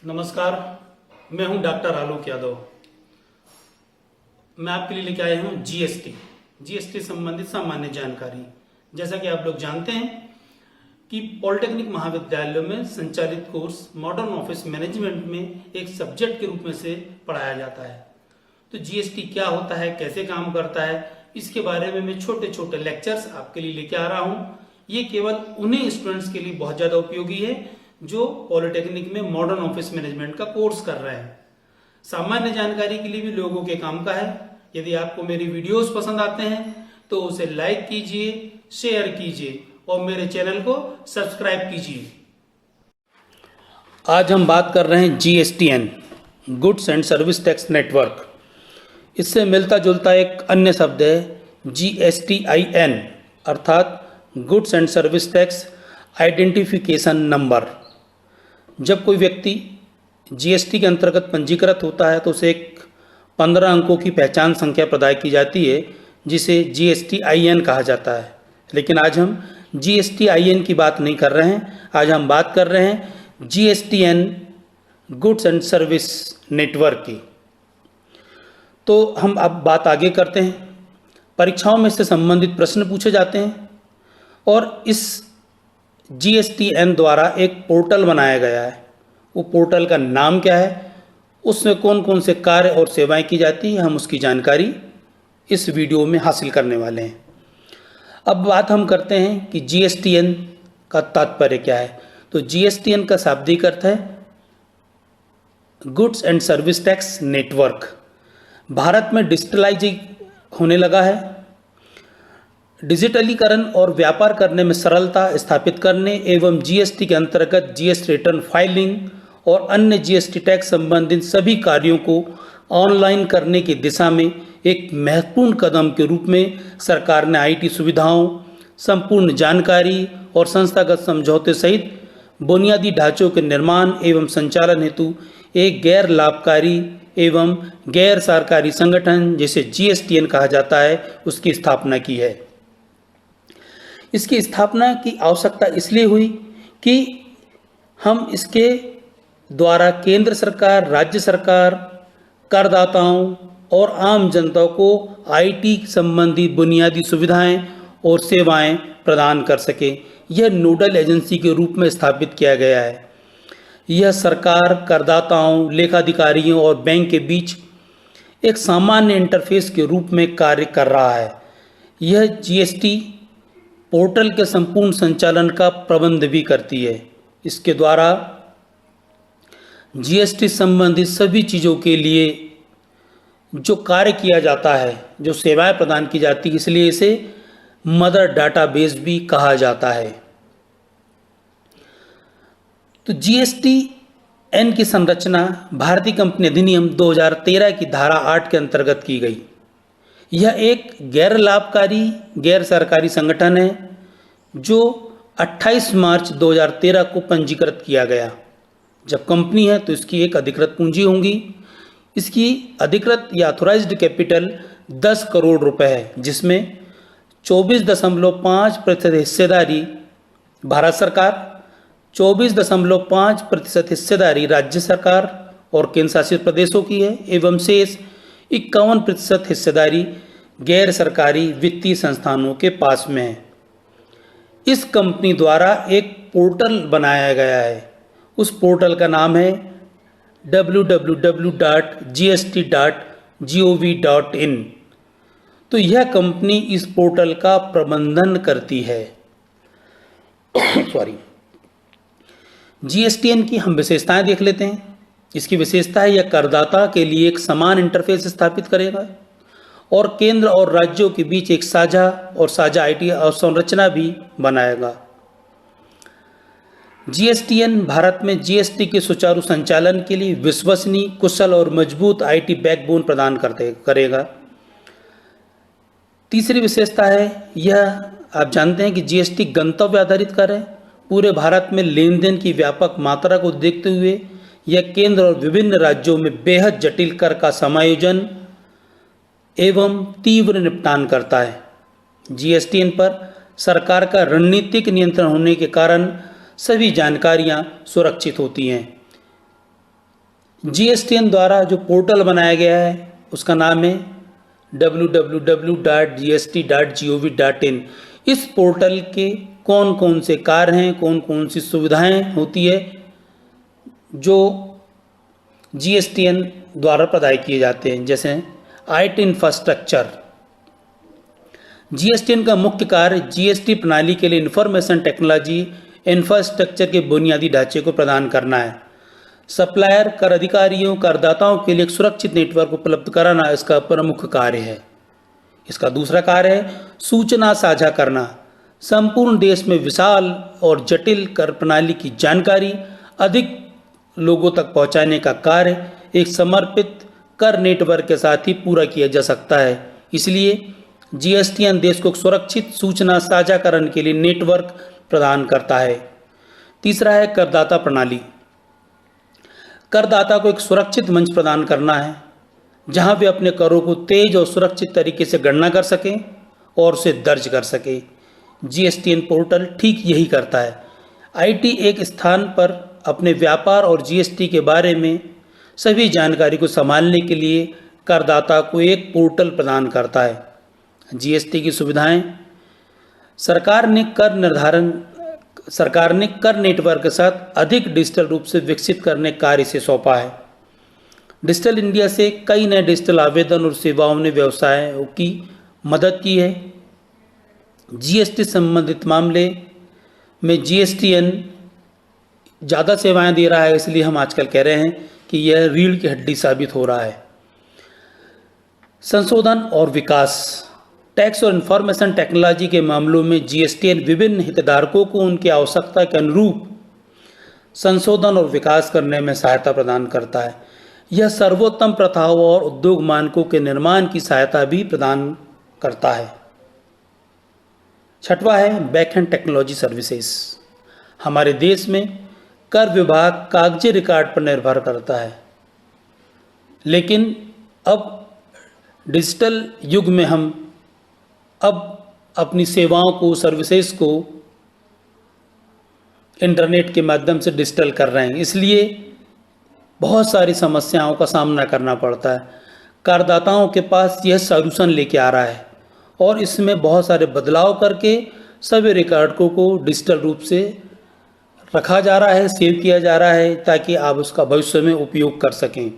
नमस्कार, मैं हूं डॉक्टर आलोक यादव। मैं आपके लिए लेके आया हूं जीएसटी संबंधित सामान्य जानकारी। जैसा कि आप लोग जानते हैं कि पॉलिटेक्निक महाविद्यालयों में संचालित कोर्स मॉडर्न ऑफिस मैनेजमेंट में एक सब्जेक्ट के रूप में से पढ़ाया जाता है। तो जीएसटी क्या होता है, कैसे काम करता है, इसके बारे में मैं छोटे छोटे लेक्चर्स आपके लिए लेके आ रहा हूं। ये केवल उन्हीं स्टूडेंट्स के लिए बहुत ज्यादा उपयोगी है जो पॉलिटेक्निक में मॉडर्न ऑफिस मैनेजमेंट का कोर्स कर रहे हैं। सामान्य जानकारी के लिए भी लोगों के काम का है। यदि आपको मेरी वीडियोस पसंद आते हैं तो उसे लाइक कीजिए, शेयर कीजिए और मेरे चैनल को सब्सक्राइब कीजिए। आज हम बात कर रहे हैं GSTN, goods and service tax network. इससे मिलता जुलता एक अन्य शब्द है जीएसटीआईएन, अर्थात goods and service tax identification number. जब कोई व्यक्ति जीएसटी के अंतर्गत पंजीकृत होता है तो उसे एक 15 अंकों की पहचान संख्या प्रदान की जाती है जिसे जीएसटीआईएन कहा जाता है। लेकिन आज हम जीएसटीआईएन की बात नहीं कर रहे हैं, आज हम बात कर रहे हैं GSTN goods and service network की। तो हम अब बात आगे करते हैं। परीक्षाओं में इससे संबंधित प्रश्न पूछे जाते हैं और इस जीएसटीएन द्वारा एक पोर्टल बनाया गया है। वो पोर्टल का नाम क्या है, उसमें कौन कौन से कार्य और सेवाएं की जाती हैं, हम उसकी जानकारी इस वीडियो में हासिल करने वाले हैं। अब बात हम करते हैं कि जीएसटीएन का तात्पर्य क्या है। तो जीएसटीएन का शाब्दिक अर्थ है goods and service tax network. Bharat में डिजिटलाइज होने लगा है। डिजिटलीकरण और व्यापार करने में सरलता स्थापित करने एवं जीएसटी के अंतर्गत जीएसटी रिटर्न फाइलिंग और अन्य जीएसटी टैक्स संबंधित सभी कार्यों को ऑनलाइन करने की दिशा में एक महत्वपूर्ण कदम के रूप में सरकार ने आईटी सुविधाओं, संपूर्ण जानकारी और संस्थागत समझौते सहित बुनियादी ढांचों के निर्माण एवं संचालन हेतु एक गैर लाभकारी एवं गैर सरकारी संगठन जिसे जीएसटीएन कहा जाता है उसकी स्थापना की है। इसकी स्थापना की आवश्यकता इसलिए हुई कि हम इसके द्वारा केंद्र सरकार, राज्य सरकार, करदाताओं और आम जनता को आईटी संबंधी बुनियादी सुविधाएं और सेवाएं प्रदान कर सके। यह नोडल एजेंसी के रूप में स्थापित किया गया है। यह सरकार, करदाताओं, लेखाधिकारियों और बैंक के बीच एक सामान्य इंटरफेस के रूप में कार्य कर रहा है। यह जीएसटी पोर्टल के संपूर्ण संचालन का प्रबंध भी करती है। इसके द्वारा जीएसटी संबंधित सभी चीज़ों के लिए जो कार्य किया जाता है, जो सेवाएं प्रदान की जाती है, इसलिए इसे मदर डाटाबेस भी कहा जाता है। तो जीएसटीएन की संरचना भारतीय कंपनी अधिनियम 2013 की धारा 8 के अंतर्गत की गई। यह एक गैर लाभकारी गैर सरकारी संगठन है जो 28 मार्च 2013 को पंजीकृत किया गया। जब कंपनी है तो इसकी एक अधिकृत पूंजी होगी। इसकी अधिकृत या ऑथोराइज्ड कैपिटल 10 करोड़ रुपए है, जिसमें 24.5% हिस्सेदारी भारत सरकार, 24.5% हिस्सेदारी राज्य सरकार और केंद्र शासित प्रदेशों की है एवं शेष 51% हिस्सेदारी गैर सरकारी वित्तीय संस्थानों के पास में है। इस कंपनी द्वारा एक पोर्टल बनाया गया है। उस पोर्टल का नाम है www.gst.gov.in। तो यह कंपनी इस पोर्टल का प्रबंधन करती है। जीएसटीएन की हम विशेषताएं देख लेते हैं। इसकी विशेषता है यह करदाता के लिए एक समान इंटरफेस स्थापित करेगा और केंद्र और राज्यों के बीच एक साझा आईटी अवसंरचना भी बनाएगा। जीएसटीएन भारत में जीएसटी के सुचारू संचालन के लिए विश्वसनीय, कुशल और मजबूत आईटी बैकबोन प्रदान करेगा। तीसरी विशेषता है यह, आप जानते हैं कि जीएसटी गंतव्य आधारित कर है। पूरे भारत में लेन देन की व्यापक मात्रा को देखते हुए यह केंद्र और विभिन्न राज्यों में बेहद जटिल कर का समायोजन एवं तीव्र निपटान करता है। जीएसटीएन पर सरकार का रणनीतिक नियंत्रण होने के कारण सभी जानकारियां सुरक्षित होती हैं। जीएसटीएन द्वारा जो पोर्टल बनाया गया है उसका नाम है www.gst.gov.in। इस पोर्टल के कौन कौन से कार्य हैं, कौन कौन सी सुविधाएं होती है जो जीएसटीएन द्वारा प्रदान किए जाते हैं, जैसे आईटी इंफ्रास्ट्रक्चर। जीएसटीएन का मुख्य कार्य जीएसटी प्रणाली के लिए इंफॉर्मेशन टेक्नोलॉजी इंफ्रास्ट्रक्चर के बुनियादी ढांचे को प्रदान करना है। सप्लायर, कर अधिकारियों, करदाताओं के लिए एक सुरक्षित नेटवर्क उपलब्ध कराना इसका प्रमुख कार्य है। इसका दूसरा कार्य है सूचना साझा करना। संपूर्ण देश में विशाल और जटिल कर प्रणाली की जानकारी अधिक लोगों तक पहुंचाने का कार्य एक समर्पित कर नेटवर्क के साथ ही पूरा किया जा सकता है। इसलिए जीएसटीएन देश को सुरक्षित सूचना साझाकरण के लिए नेटवर्क प्रदान करता है। तीसरा है करदाता प्रणाली। करदाता को एक सुरक्षित मंच प्रदान करना है जहां वे अपने करों को तेज और सुरक्षित तरीके से गणना कर सकें और उसे दर्ज कर सकें। जीएसटीएन पोर्टल ठीक यही करता है। आईटी एक स्थान पर अपने व्यापार और जीएसटी के बारे में सभी जानकारी को संभालने के लिए करदाता को एक पोर्टल प्रदान करता है। जीएसटी की सुविधाएं सरकार ने कर नेटवर्क के साथ अधिक डिजिटल रूप से विकसित करने कार्य से सौंपा है। डिजिटल इंडिया से कई नए डिजिटल आवेदन और सेवाओं ने व्यवसायों की मदद की है। जीएसटी संबंधित मामले में जीएसटीएन ज़्यादा सेवाएं दे रहा है, इसलिए हम आजकल कह रहे हैं कि यह रीढ़ की हड्डी साबित हो रहा है। संशोधन और विकास। टैक्स और इंफॉर्मेशन टेक्नोलॉजी के मामलों में जीएसटीएन विभिन्न हितधारकों को उनकी आवश्यकता के अनुरूप संशोधन और विकास करने में सहायता प्रदान करता है। यह सर्वोत्तम प्रथाओं और उद्योग मानकों के निर्माण की सहायता भी प्रदान करता है। छठवां है बैकएंड टेक्नोलॉजी सर्विसेज। हमारे देश में कर विभाग कागजी रिकॉर्ड पर निर्भर करता है, लेकिन अब डिजिटल युग में हम अब अपनी सेवाओं को, सर्विसेज को इंटरनेट के माध्यम से डिजिटल कर रहे हैं। इसलिए बहुत सारी समस्याओं का सामना करना पड़ता है। करदाताओं के पास यह सॉल्यूशन लेके आ रहा है और इसमें बहुत सारे बदलाव करके सभी रिकॉर्डों को डिजिटल रूप से रखा जा रहा है, सेव किया जा रहा है, ताकि आप उसका भविष्य में उपयोग कर सकें।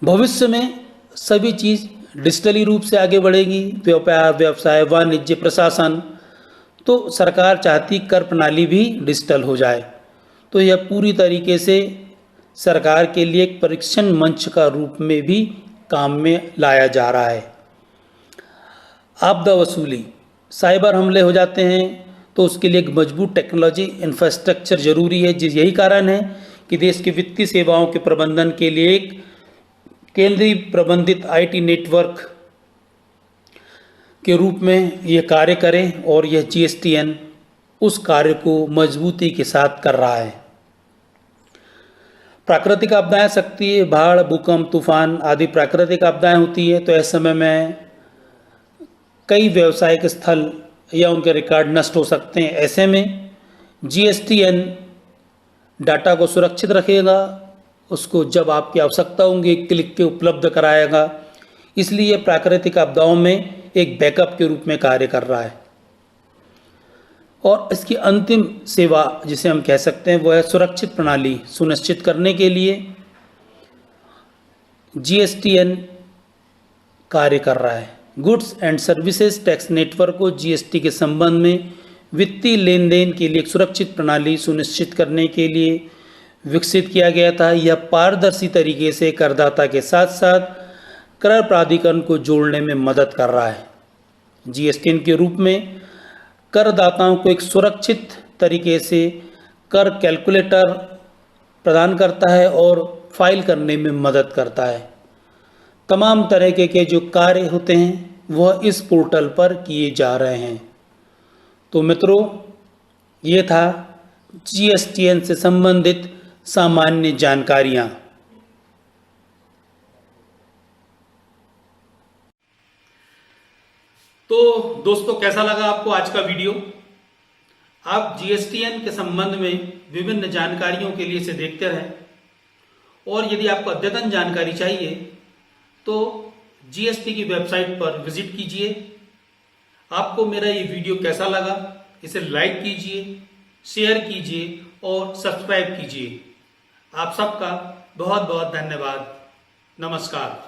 भविष्य में सभी चीज़ डिजिटली रूप से आगे बढ़ेगी। व्यापार, व्यवसाय, वाणिज्य, प्रशासन, तो सरकार चाहती कर प्रणाली भी डिजिटल हो जाए। तो यह पूरी तरीके से सरकार के लिए एक परीक्षण मंच का रूप में भी काम में लाया जा रहा है। आपदा वसूली। साइबर हमले हो जाते हैं तो उसके लिए एक मजबूत टेक्नोलॉजी इंफ्रास्ट्रक्चर जरूरी है। यही कारण है कि देश की वित्तीय सेवाओं के प्रबंधन के लिए एक केंद्रीय प्रबंधित आईटी नेटवर्क के रूप में यह कार्य करें और यह जीएसटीएन उस कार्य को मजबूती के साथ कर रहा है। प्राकृतिक आपदाएं आ सकती है, बाढ़, भूकंप, तूफान आदि प्राकृतिक आपदाएं होती है, तो ऐसे समय में कई व्यावसायिक स्थल या उनके रिकॉर्ड नष्ट हो सकते हैं। ऐसे में जीएसटीएन डाटा को सुरक्षित रखेगा, उसको जब आपकी आवश्यकता होगी क्लिक के उपलब्ध कराएगा। इसलिए प्राकृतिक आपदाओं में एक बैकअप के रूप में कार्य कर रहा है। और इसकी अंतिम सेवा जिसे हम कह सकते हैं वो है सुरक्षित प्रणाली सुनिश्चित करने के लिए जीएसटीएन कार्य कर रहा है। Goods and services tax network को जीएसटी के संबंध में वित्तीय लेन देन के लिए एक सुरक्षित प्रणाली सुनिश्चित करने के लिए विकसित किया गया था। यह पारदर्शी तरीके से करदाता के साथ साथ कर प्राधिकरण को जोड़ने में मदद कर रहा है। जीएसटीएन के रूप में करदाताओं को एक सुरक्षित तरीके से कर कैलकुलेटर प्रदान करता है और फाइल करने में मदद करता है। तमाम तरह के जो कार्य होते हैं वह इस पोर्टल पर किए जा रहे हैं। तो मित्रों, ये था जीएसटीएन से संबंधित सामान्य जानकारियाँ। तो दोस्तों, कैसा लगा आपको आज का वीडियो? आप जीएसटीएन के संबंध में विभिन्न जानकारियों के लिए इसे देखते रहें और यदि आपको अद्यतन जानकारी चाहिए तो जीएसटी की वेबसाइट पर विजिट कीजिए। आपको मेरा ये वीडियो कैसा लगा इसे लाइक कीजिए, शेयर कीजिए और सब्सक्राइब कीजिए। आप सबका बहुत बहुत धन्यवाद। नमस्कार।